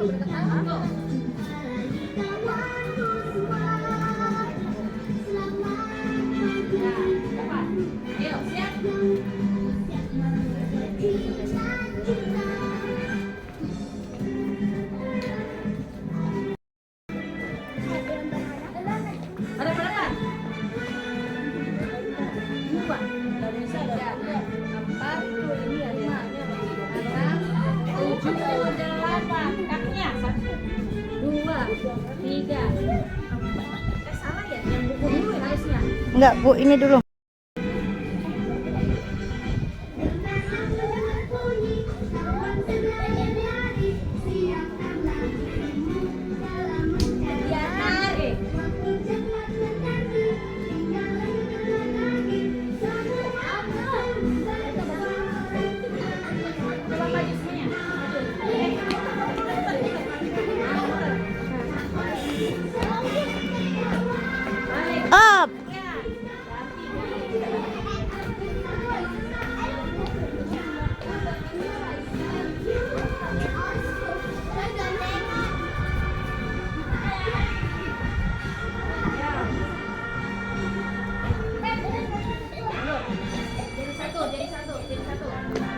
Ayo, siap. Ada berapa? 2. Bisa 4, 5, 6, 7, 8. Kakinya 1, 2, 3, 4. Salah ya? Yang buku dulu ya harusnya. Enggak, Bu, ini dulu. Up.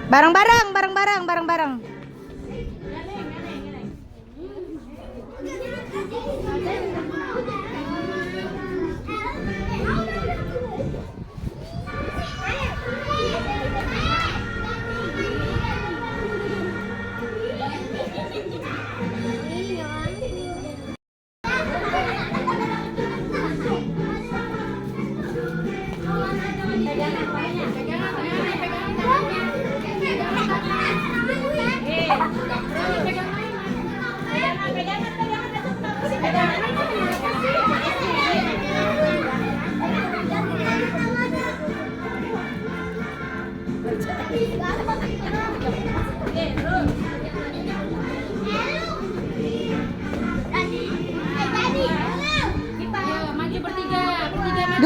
Bareng-bareng, bareng-bareng, bareng-bareng.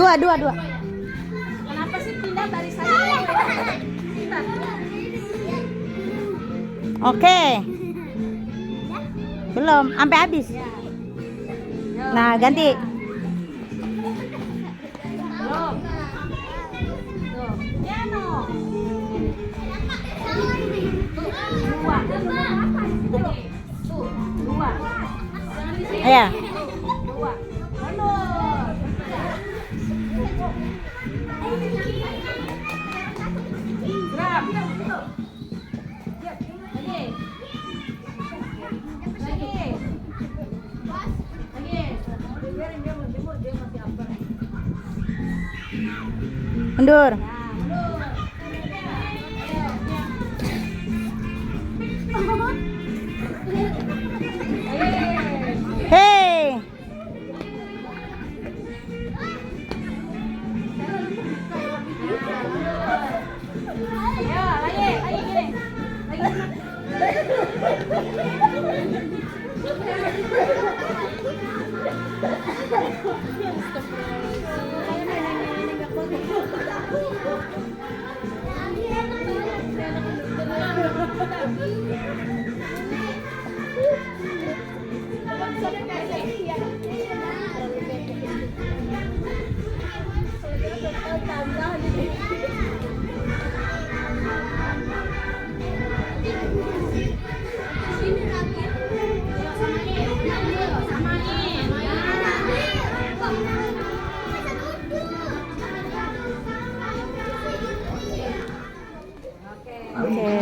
Dua. Kenapa sih pindah barisannya? Oke. Belum, sampai habis. Nah, ganti. Belum. Tuh. Ya no. 2. Tuh, 2. Jangan di sini. Iya. 2. Mundur. Gerak. Mundur. Hey. Ayo, lagi gini. Oke.